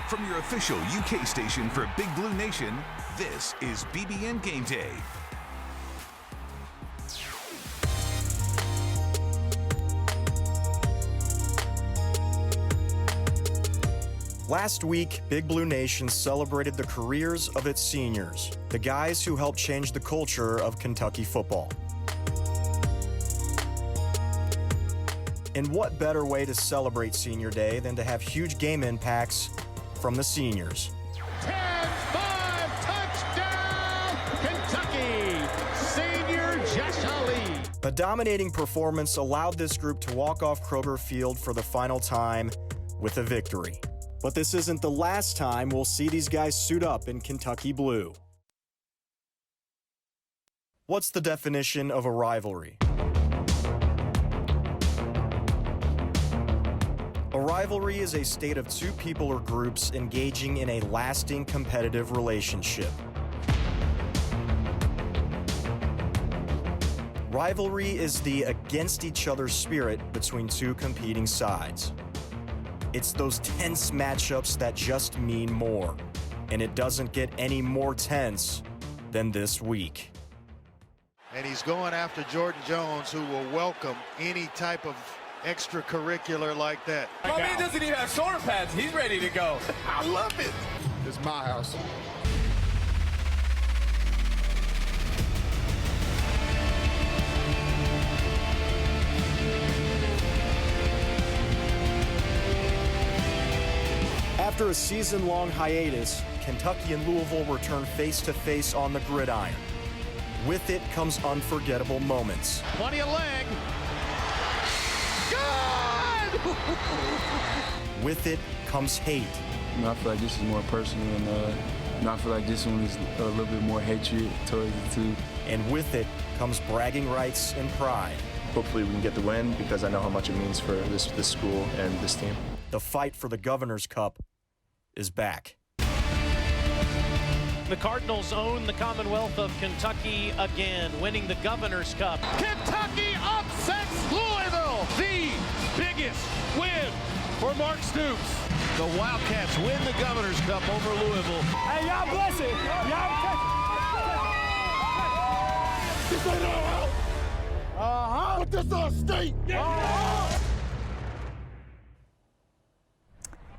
from your official UK station for Big Blue Nation, this is BBN Game Day. Last week, Big Blue Nation celebrated the careers of its seniors, the guys who helped change the culture of Kentucky football. And what better way to celebrate Senior Day than to have huge game impacts from the seniors? 10-5 touchdown, Kentucky! Senior Josh Ali. A dominating performance allowed this group to walk off Kroger Field for the final time with a victory. But this isn't the last time we'll see these guys suit up in Kentucky blue. What's the definition of a rivalry? A rivalry is a state of two people or groups engaging in a lasting competitive relationship. Rivalry is the against each other spirit between two competing sides. It's those tense matchups that just mean more, and it doesn't get any more tense than this week. And he's going after Jordan Jones, who will welcome any type of extracurricular like that. My man doesn't even have shoulder pads. He's ready to go. I love it. It's my house. After a season-long hiatus, Kentucky and Louisville return face-to-face on the gridiron. With it comes unforgettable moments. Plenty of leg. Good! With it comes hate. I feel like this is more personal, and I feel like this one is a little bit more hatred towards the two. And with it comes bragging rights and pride. Hopefully we can get the win because I know how much it means for this school and this team. The fight for the Governor's Cup is back. The Cardinals own the Commonwealth of Kentucky again, winning the Governor's Cup. Kentucky upsets Louisville! The biggest win for Mark Stoops. The Wildcats win the Governor's Cup over Louisville. Hey, y'all bless it. This ain't all right. Put this on state.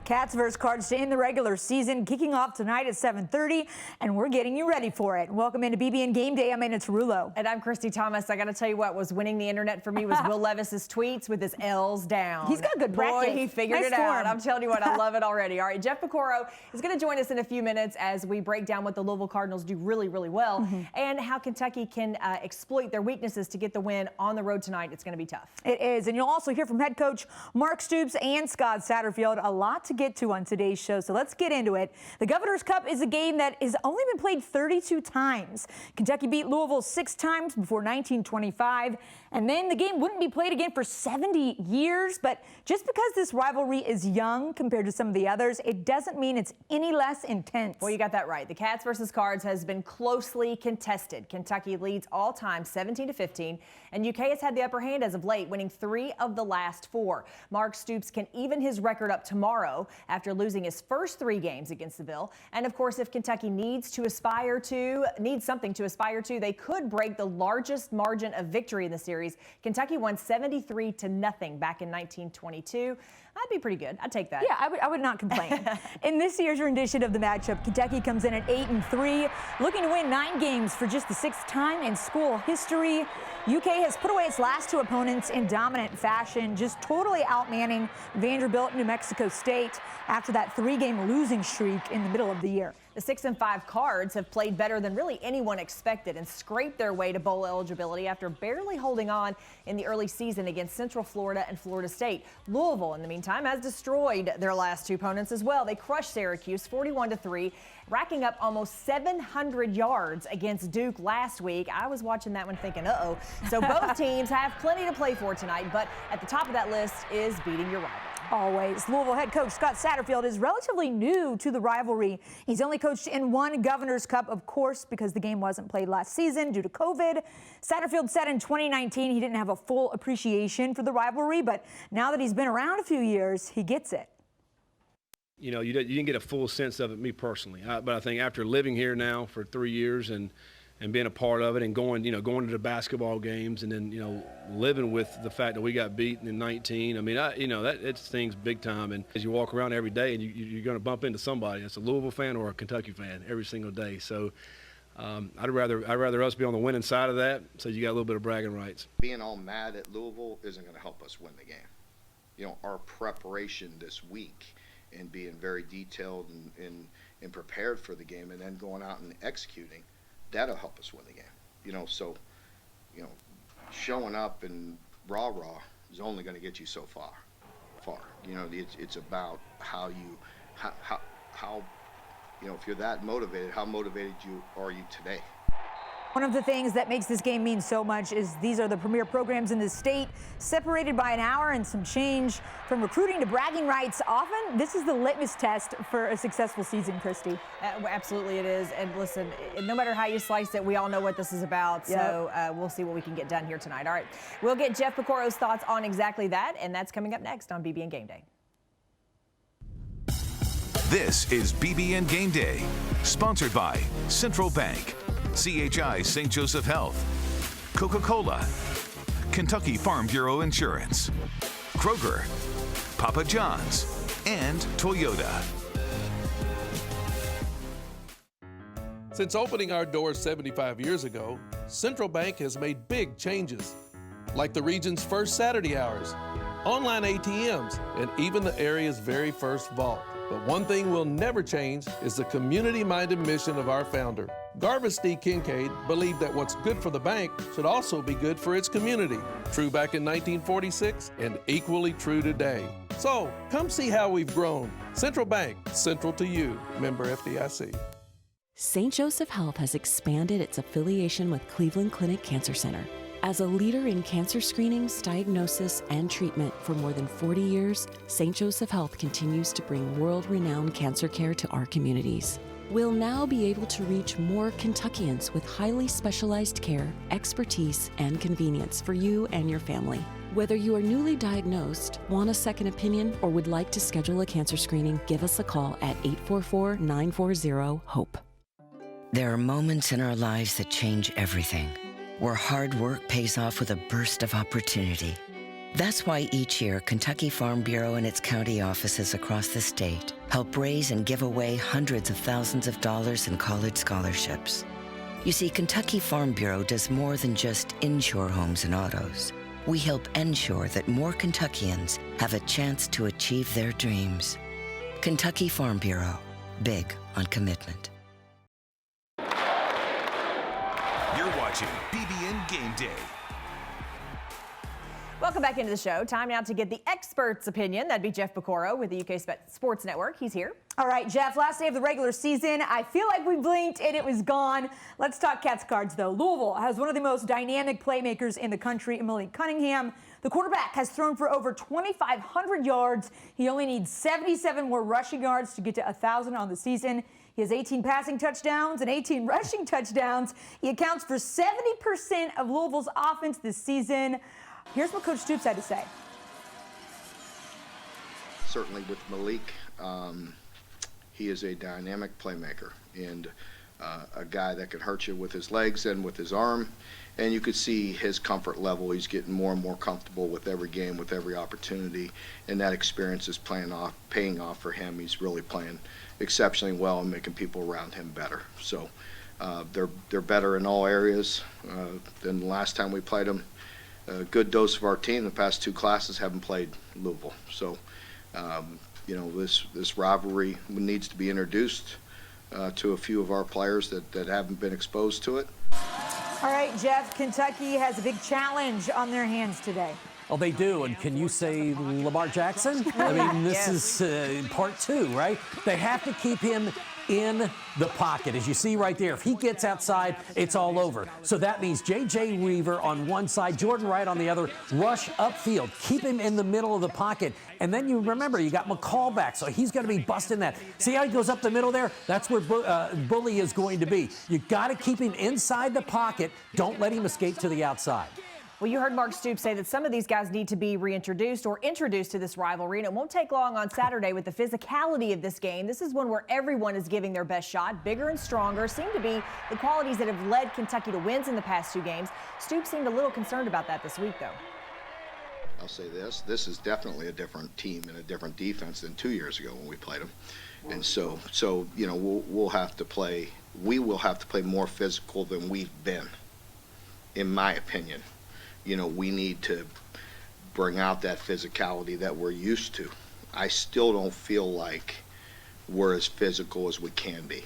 Cats versus Cards to end the regular season, kicking off tonight at 7:30, and we're getting you ready for it. Welcome into BBN Game Day. I'm Anna Tarullo. And I'm Christy Thomas. I got to tell you what was winning the internet for me was Will Levis's tweets with his L's down. He's got good practice. Boy, he figured it out. I'm telling you what, I love it already. All right, Jeff Picoro is going to join us in a few minutes as we break down what the Louisville Cardinals do really, really well and how Kentucky can exploit their weaknesses to get the win on the road tonight. It's going to be tough. It is, and you'll also hear from head coach Mark Stoops and Scott Satterfield. A lot to get to on today's show, so let's get into it. The Governor's Cup is a game that has only been played 32 times. Kentucky beat Louisville 6 times before 1925, and then the game wouldn't be played again for 70 years. But just because this rivalry is young compared to some of the others, it doesn't mean it's any less intense. Well, you got that right. The Cats versus Cards has been closely contested. Kentucky leads all time 17-15, and UK has had the upper hand as of late, winning 3 of the last 4. Mark Stoops can even his record up tomorrow after losing his first 3 games against the Bill. And of course, if Kentucky needs something to aspire to, they could break the largest margin of victory in the series. Kentucky won 73-0 back in 1922. That'd be pretty good. I'd take that. Yeah, I would not complain. In this year's rendition of the matchup, Kentucky comes in at 8-3, looking to win 9 games for just the 6th time in school history. UK has put away its last 2 opponents in dominant fashion, just totally outmanning Vanderbilt and New Mexico State after that 3-game losing streak in the middle of the year. The 6-5 Cards have played better than really anyone expected and scraped their way to bowl eligibility after barely holding on in the early season against Central Florida and Florida State. Louisville, in the meantime, has destroyed their last 2 opponents as well. They crushed Syracuse 41-3, racking up almost 700 yards against Duke last week. I was watching that one thinking, uh-oh. So both teams have plenty to play for tonight, but at the top of that list is beating your rival. Always. Louisville head coach Scott Satterfield is relatively new to the rivalry. He's only coached in 1 Governor's Cup, of course, because the game wasn't played last season due to COVID. Satterfield said in 2019 he didn't have a full appreciation for the rivalry, but now that he's been around a few years, he gets it. You know, you didn't get a full sense of it, me personally. But I think after living here now for 3 years and being a part of it and going to the basketball games and then, living with the fact that we got beaten in 19. I mean, it stings big time. And as you walk around every day and you're going to bump into somebody that's a Louisville fan or a Kentucky fan every single day. So I'd rather us be on the winning side of that, so you got a little bit of bragging rights. Being all mad at Louisville isn't going to help us win the game. Our preparation this week and being very detailed and prepared for the game and then going out and executing, that'll help us win the game. So showing up and rah-rah is only going to get you so far. It's about how if you're that motivated, how motivated are you today? One of the things that makes this game mean so much is these are the premier programs in the state, separated by an hour and some change. From recruiting to bragging rights, often this is the litmus test for a successful season, Christy. Absolutely it is. And listen, no matter how you slice it, we all know what this is about. Yep. So we'll see what we can get done here tonight. All right, we'll get Jeff Picoro's thoughts on exactly that, and that's coming up next on BBN Game Day. This is BBN Game Day, sponsored by Central Bank, CHI St. Joseph Health, Coca-Cola, Kentucky Farm Bureau Insurance, Kroger, Papa John's, and Toyota. Since opening our doors 75 years ago, Central Bank has made big changes, like the region's first Saturday hours, online ATMs, and even the area's very first vault. But one thing will never change is the community-minded mission of our founder. Garvis D. Kincaid believed that what's good for the bank should also be good for its community. True back in 1946 and equally true today. So, come see how we've grown. Central Bank, central to you. Member FDIC. St. Joseph Health has expanded its affiliation with Cleveland Clinic Cancer Center. As a leader in cancer screenings, diagnosis, and treatment for more than 40 years, St. Joseph Health continues to bring world-renowned cancer care to our communities. We'll now be able to reach more Kentuckians with highly specialized care, expertise, and convenience for you and your family. Whether you are newly diagnosed, want a second opinion, or would like to schedule a cancer screening, give us a call at 844-940-HOPE. There are moments in our lives that change everything, where hard work pays off with a burst of opportunity. That's why each year, Kentucky Farm Bureau and its county offices across the state help raise and give away hundreds of thousands of dollars in college scholarships. You see, Kentucky Farm Bureau does more than just insure homes and autos. We help ensure that more Kentuckians have a chance to achieve their dreams. Kentucky Farm Bureau, big on commitment. You're watching BBN Game Day. Welcome back into the show. Time now to get the expert's opinion. That'd be Jeff Picoro with the UK Sports Network. He's here. All right, Jeff, last day of the regular season. I feel like we blinked and it was gone. Let's talk Cats cards, though. Louisville has one of the most dynamic playmakers in the country, Malik Cunningham. The quarterback has thrown for over 2,500 yards. He only needs 77 more rushing yards to get to 1,000 on the season. He has 18 passing touchdowns and 18 rushing touchdowns. He accounts for 70% of Louisville's offense this season. Here's what Coach Stoops had to say. Certainly with Malik, he is a dynamic playmaker and a guy that can hurt you with his legs and with his arm. And you could see his comfort level. He's getting more and more comfortable with every game, with every opportunity. And that experience is paying off for him. He's really playing exceptionally well and making people around him better. So they're better in all areas than the last time we played them. A good dose of our team. The past two classes haven't played Louisville. So, this rivalry needs to be introduced to a few of our players that haven't been exposed to it. All right, Jeff, Kentucky has a big challenge on their hands today. Oh, they do. And can you say Lamar Jackson? I mean, this is part two, right? They have to keep him in the pocket. As you see right there, if he gets outside, it's all over. So that means J.J. Weaver on one side, Jordan Wright on the other, rush upfield, keep him in the middle of the pocket. And then you remember, you got McCall back, so he's going to be busting that. See how he goes up the middle there? That's where Bully is going to be. You got to keep him inside the pocket. Don't let him escape to the outside. Well, you heard Mark Stoops say that some of these guys need to be reintroduced or introduced to this rivalry, and it won't take long on Saturday with the physicality of this game. This is one where everyone is giving their best shot. Bigger and stronger seem to be the qualities that have led Kentucky to wins in the past 2 games. Stoops seemed a little concerned about that this week, though. I'll say this is definitely a different team and a different defense than 2 years ago when we played them. And so you know, we will have to play more physical than we've been, in my opinion. You know, we need to bring out that physicality that we're used to. I still don't feel like we're as physical as we can be.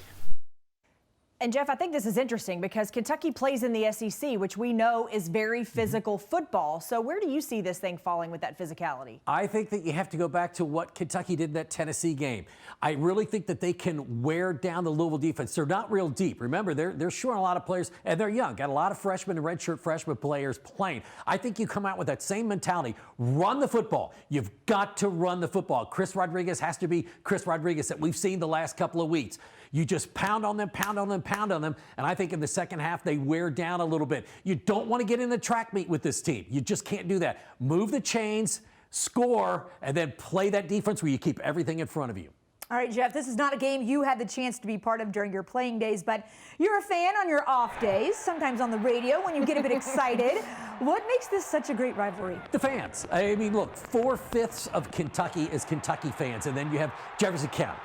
And Jeff, I think this is interesting because Kentucky plays in the SEC, which we know is very physical football. So where do you see this thing falling with that physicality? I think that you have to go back to what Kentucky did in that Tennessee game. I really think that they can wear down the Louisville defense. They're not real deep. Remember, they're short a lot of players, and they're young. Got a lot of freshmen and redshirt freshman players playing. I think you come out with that same mentality. Run the football. You've got to run the football. Chris Rodriguez has to be Chris Rodriguez that we've seen the last couple of weeks. You just pound on them, pound on them, pound on them, and I think in the second half they wear down a little bit. You don't want to get in the track meet with this team. You just can't do that. Move the chains, score, and then play that defense where you keep everything in front of you. All right, Jeff, this is not a game you had the chance to be part of during your playing days, but you're a fan on your off days, sometimes on the radio when you get a bit excited. What makes this such a great rivalry? The fans. I mean, look, 4/5 of Kentucky is Kentucky fans, and then you have Jefferson County,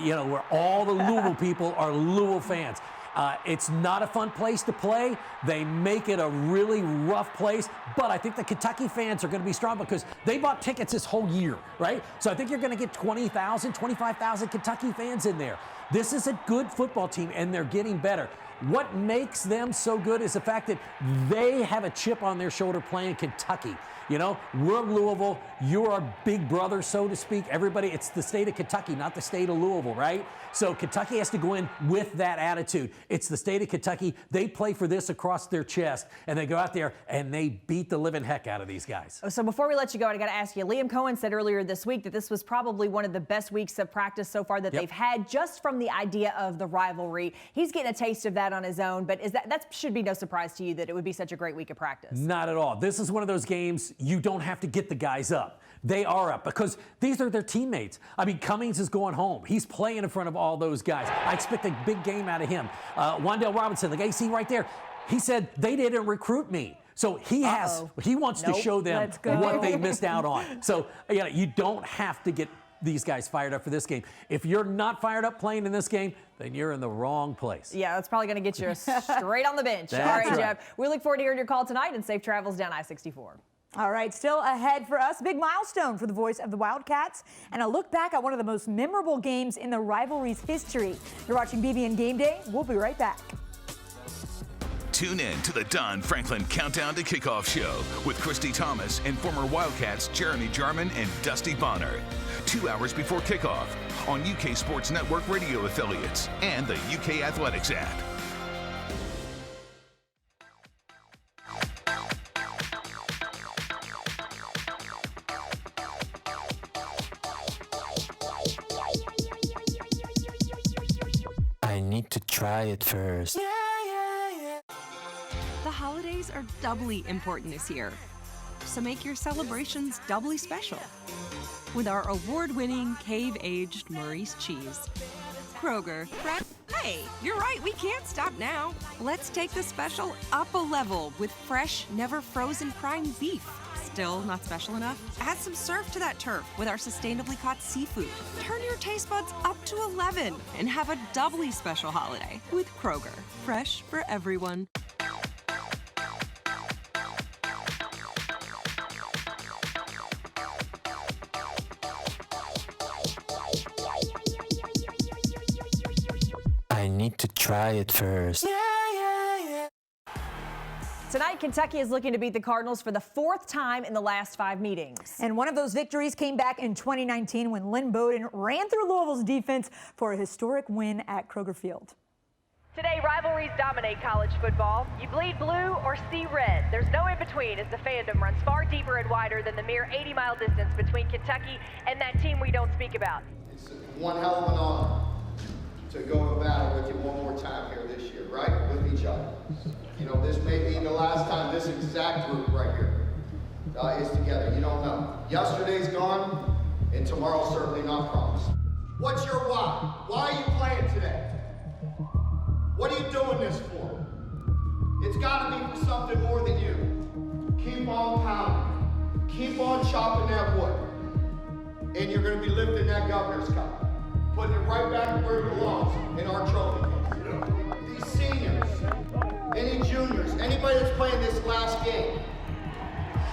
you know, where all the Louisville people are Louisville fans. It's not a fun place to play. They make it a really rough place, but I think the Kentucky fans are going to be strong because they bought tickets this whole year, right? So I think you're going to get 20,000, 25,000 Kentucky fans in there. This is a good football team, and they're getting better. What makes them so good is the fact that they have a chip on their shoulder playing Kentucky. You know, we're Louisville. You're our big brother, so to speak. Everybody, it's the state of Kentucky, not the state of Louisville, right? So Kentucky has to go in with that attitude. It's the state of Kentucky. They play for this across their chest, and they go out there and they beat the living heck out of these guys. So before we let you go, I got to ask you, Liam Cohen said earlier this week that this was probably one of the best weeks of practice so far that they've had just from the idea of the rivalry. He's getting a taste of that on his own, but that should be no surprise to you that it would be such a great week of practice. Not at all. This is one of those games you don't have to get the guys up. They are up because these are their teammates. I mean, Cummings is going home. He's playing in front of all those guys. I expect a big game out of him. Wandale Robinson, the guy you see right there, he said they didn't recruit me. So he wants to show them what they missed out on. So you don't have to get these guys fired up for this game. If you're not fired up playing in this game, then you're in the wrong place. Yeah, that's probably going to get you straight on the bench. All right, Jeff. We look forward to hearing your call tonight, and safe travels down I-64. All right, still ahead for us, big milestone for the voice of the Wildcats, and a look back at one of the most memorable games in the rivalry's history. You're watching BBN Game Day. We'll be right back. Tune in to the Don Franklin Countdown to Kickoff Show with Christy Thomas and former Wildcats Jeremy Jarman and Dusty Bonner. 2 hours before kickoff on UK Sports Network radio affiliates and the UK Athletics app. I need to try it first. The holidays are doubly important this year, so make your celebrations doubly special with our award-winning cave-aged Maurice cheese. Kroger. Hey, you're right, we can't stop now. Let's take the special up a level with fresh, never frozen prime beef. Still not special enough? Add some surf to that turf with our sustainably caught seafood. Turn your taste buds up to 11 and have a doubly special holiday with Kroger. Fresh for everyone. I need to try it first. Tonight, Kentucky is looking to beat the Cardinals for the 4th time in the last 5 meetings. And one of those victories came back in 2019 when Lynn Bowden ran through Louisville's defense for a historic win at Kroger Field. Today, rivalries dominate college football. You bleed blue or see red. There's no in-between as the fandom runs far deeper and wider than the mere 80-mile distance between Kentucky and that team we don't speak about. It's one hell of an honor to go to battle with you one more time here this year, right? With each other. You know, this may be the last time this exact group right here is together. You don't know. Yesterday's gone, and tomorrow's certainly not promised. What's your why? Why are you playing today? What are you doing this for? It's got to be for something more than you. Keep on pounding. Keep on chopping that wood. And you're going to be lifting that Governor's Cup. Putting it right back where it belongs, in our trophy case. These seniors, any juniors, anybody that's playing this last game,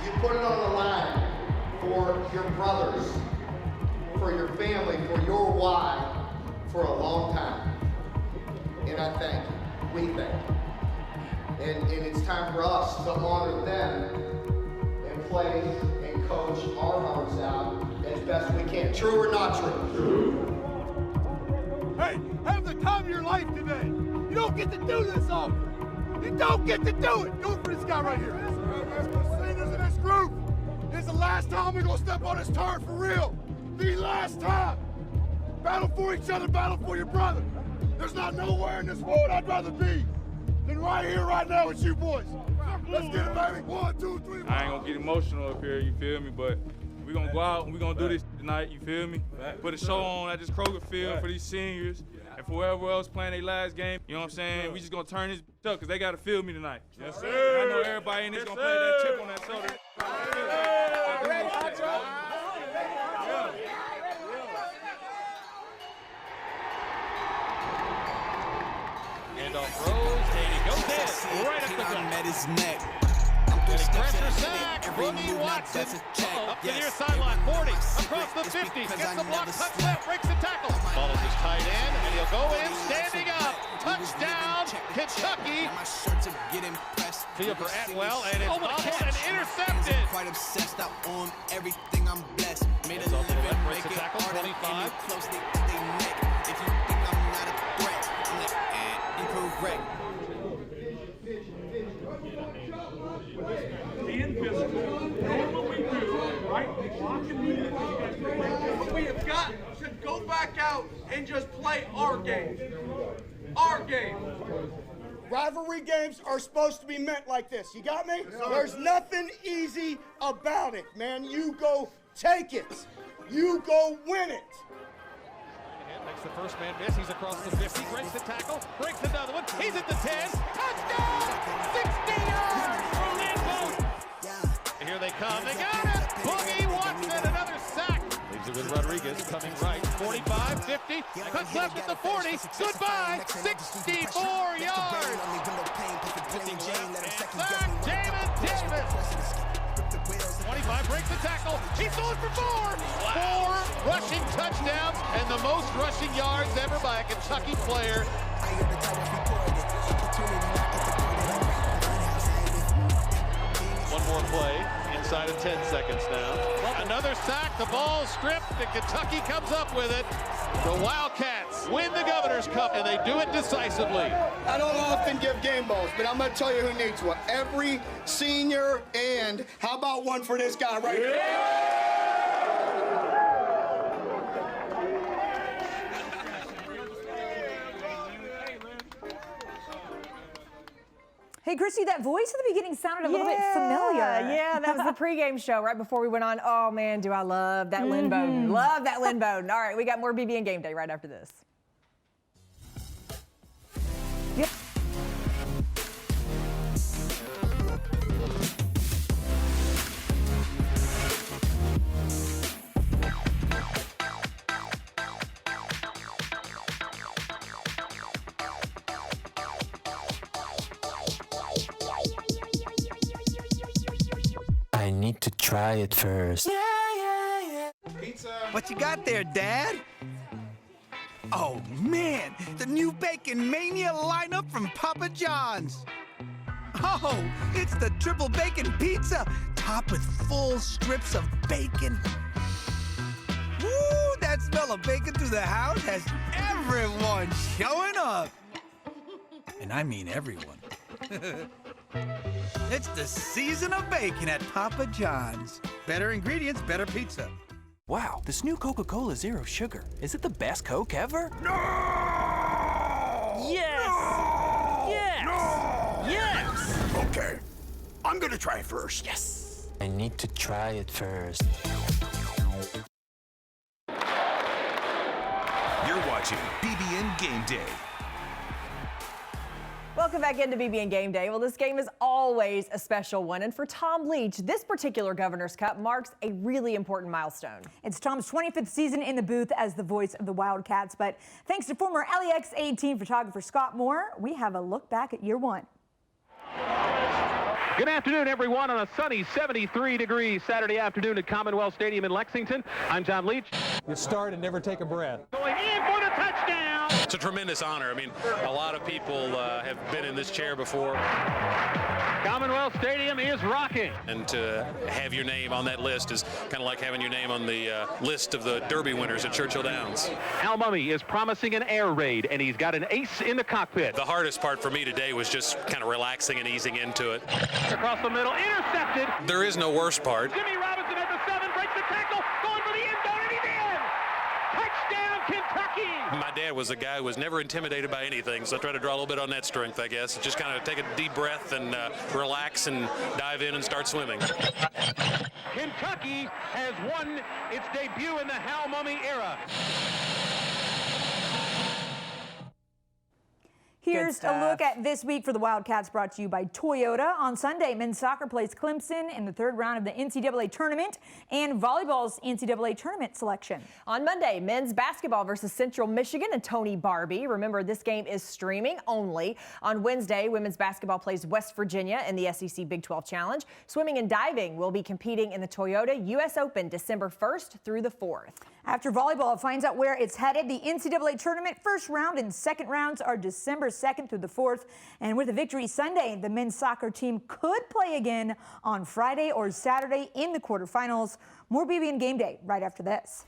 you put it on the line for your brothers, for your family, for your why, for a long time. And I thank you. We thank you. And it's time for us to honor them and play and coach our hearts out as best we can. True or not true? True. Hey, have the time of your life today. You don't get to do this often. You don't get to do it. Do it for this guy right here. Seniors in this group. This is the last time we're gonna step on this turf for real. The last time. Battle for each other, battle for your brother. There's not nowhere in this world I'd rather be than right here, right now with you boys. Let's get it, baby. 1, 2, 3. I ain't gonna get emotional up here, you feel me? But we're gonna go out and we're gonna do this tonight, you feel me? Put a show on at this Kroger field for these seniors and for whoever else playing their last game. You know what I'm saying? We just gonna turn this up because they gotta feel me tonight. Yes, sir. And I know everybody in this gonna play that chip on that shoulder. Handoff Rose, and he goes in, right up the gut. At his neck. Getting pressure sack, Boogie Watson, up to the near sideline, 40, across the 50, gets the block, touch left, breaks the tackle. Follows his tight end, and he'll go in, standing up, touchdown, Kentucky. Field for Atwell, and it's bobbled and intercepted. Quite obsessed out on everything I'm blessed. Made a living, breaks the tackle, 25. Closely at their neck. If you think I'm not a threat, I'm like, incorrect. And physical, doing what we do, right? Blocking the we have got to go back out and just play our game. Our game. Rivalry games are supposed to be meant like this. You got me? There's nothing easy about it, man. You go take it. You go win it. Makes the first man miss. He's across the 50, breaks the tackle, breaks another one. He's at the 10. Touchdown! 60 yards for Lincoln. Here they come. They got it. Boogie Watson, another sack. Leaves it with Rodriguez coming right. 45, 50. Cuts left at the 40. Goodbye. 64 yards. Sack. Jamin Davis. 25 breaks the tackle. He's going for 4. Wow. 4 rushing touchdowns and the most rushing yards ever by a Kentucky player. One more play. Inside of 10 seconds now. Another sack. The ball stripped and Kentucky comes up with it. The Wildcats win the Governor's Cup and they do it decisively. I don't often give game balls, but I'm going to tell you who needs one. Every senior, and how about one for this guy right here? Hey, Christy, that voice at the beginning sounded a little bit familiar. Yeah, that was the pregame show right before we went on. Oh, man, do I love that Lynn Bowden. Love that Lynn Bowden. All right, we got more BBN Game Day right after this. Yep. I need to try it first. Pizza. What you got there, Dad? Oh, man, the new Bacon Mania lineup from Papa John's. Oh, it's the triple bacon pizza, topped with full strips of bacon. Woo, that smell of bacon through the house has everyone showing up. And I mean everyone. It's the season of bacon at Papa John's. Better ingredients, better pizza. Wow, this new Coca-Cola Zero Sugar. Is it the best Coke ever? No! Yes! No! Yes! No! Yes! Okay, I'm gonna try first. Yes! I need to try it first. You're watching BBN Game Day. Welcome back into BBN Game Day. Well, this game is always a special one, and for Tom Leech, this particular Governor's Cup marks a really important milestone. It's Tom's 25th season in the booth as the voice of the Wildcats, but thanks to former LEX 18 photographer Scott Moore, we have a look back at year one. Good afternoon, everyone, on a sunny 73-degree Saturday afternoon at Commonwealth Stadium in Lexington. I'm Tom Leech. You start and never take a breath. Going in for the touchdown. It's a tremendous honor. I mean, a lot of people have been in this chair before. Commonwealth Stadium is rocking. And to have your name on that list is kind of like having your name on the list of the Derby winners at Churchill Downs. Al Mummy is promising an air raid, and he's got an ace in the cockpit. The hardest part for me today was just kind of relaxing and easing into it. Across the middle, intercepted. There is no worst part. Jimmy Robinson at the 7, breaks the tackle, going for the end zone, and he's in! Touchdown, Kentucky! My dad was a guy who was never intimidated by anything, so I try to draw a little bit on that strength, I guess. Just kind of take a deep breath and relax and dive in and start swimming. Kentucky has won its debut in the Hal Mummy era. Here's a look at this week for the Wildcats, brought to you by Toyota. On Sunday, men's soccer plays Clemson in the third round of the NCAA tournament, and volleyball's NCAA tournament selection. On Monday, men's basketball versus Central Michigan and Tony Barbie. Remember, this game is streaming only. On Wednesday, women's basketball plays West Virginia in the SEC Big 12 Challenge. Swimming and diving will be competing in the Toyota U.S. Open December 1st through the 4th. After volleyball finds out where it's headed, the NCAA tournament first round and second rounds are December 2nd through the 4th. And with a victory Sunday, the men's soccer team could play again on Friday or Saturday in the quarterfinals. More BBN Game Day right after this.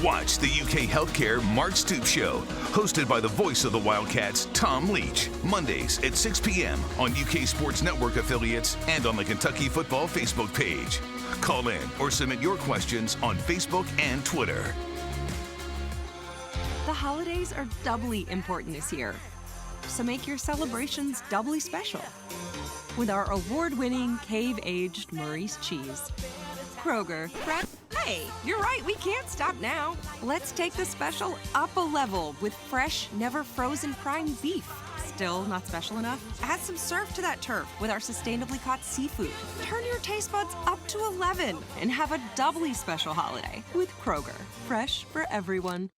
Watch the UK Healthcare Mark Stoops Show, hosted by the voice of the Wildcats, Tom Leech, Mondays at 6 p.m. on UK Sports Network affiliates and on the Kentucky Football Facebook page. Call in or submit your questions on Facebook and Twitter. The holidays are doubly important this year, so make your celebrations doubly special with our award-winning cave-aged Murray's cheese. Kroger. Hey, you're right, we can't stop now. Let's take the special up a level with fresh, never frozen prime beef. Still not special enough? Add some surf to that turf with our sustainably caught seafood. Turn your taste buds up to 11 and have a doubly special holiday with Kroger. Fresh for everyone.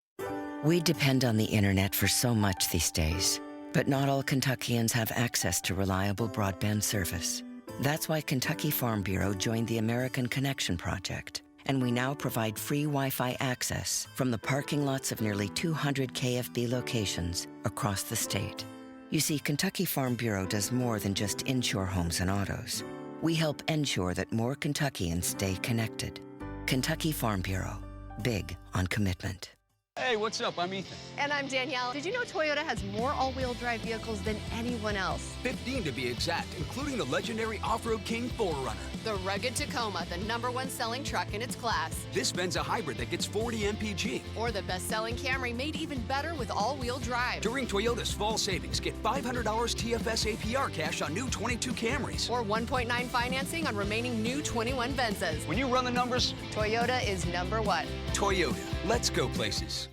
We depend on the internet for so much these days, but not all Kentuckians have access to reliable broadband service. That's why Kentucky Farm Bureau joined the American Connection Project, and we now provide free Wi-Fi access from the parking lots of nearly 200 KFB locations across the state. You see, Kentucky Farm Bureau does more than just insure homes and autos. We help ensure that more Kentuckians stay connected. Kentucky Farm Bureau, big on commitment. Hey, what's up? I'm Ethan. And I'm Danielle. Did you know Toyota has more all-wheel drive vehicles than anyone else? 15 to be exact, including the legendary Off-Road King 4Runner. The rugged Tacoma, the #1 selling truck in its class. This Ben's a hybrid that gets 40 mpg. Or the best-selling Camry, made even better with all-wheel drive. During Toyota's fall savings, get $500 TFS APR cash on new 22 Camrys. Or 1.9 financing on remaining new 21 Venzas. When you run the numbers, Toyota is #1. Toyota, let's go places.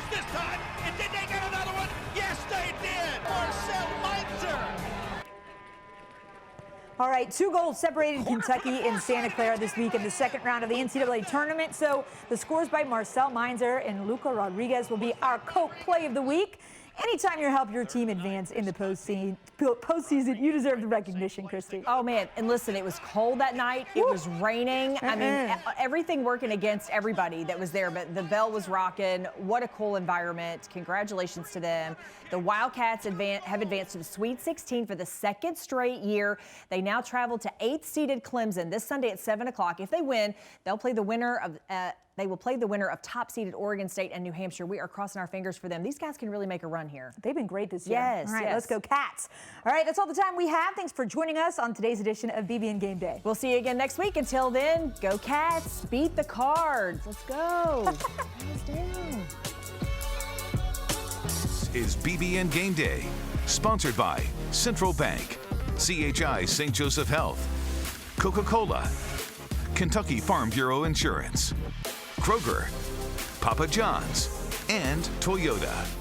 This time, and did they get another one? Yes, they did! Marcel Meitzer! All right, 2 goals separated Kentucky and Santa Clara this week in the second round of the NCAA tournament. So the scores by Marcel Meitzer and Luca Rodriguez will be our Coke Play of the Week. Anytime you help your team advance in the postseason, you deserve the recognition, Christy. Oh, man. And listen, it was cold that night. It was raining. I mean, everything working against everybody that was there. But the bell was rocking. What a cool environment. Congratulations to them. The Wildcats have advanced to the Sweet 16 for the second straight year. They now travel to 8th-seeded Clemson this Sunday at 7 o'clock. If they win, they'll play the winner of They will play the winner of top-seeded Oregon State and New Hampshire. We are crossing our fingers for them. These guys can really make a run here. They've been great this year. Yes. All right, yes. let's go Cats. All right, that's all the time we have. Thanks for joining us on today's edition of BBN Game Day. We'll see you again next week. Until then, go Cats. Beat the Cards. Let's go. Hands down. Is BBN Game Day, sponsored by Central Bank, CHI St. Joseph Health, Coca-Cola, Kentucky Farm Bureau Insurance, Kroger, Papa John's, and Toyota.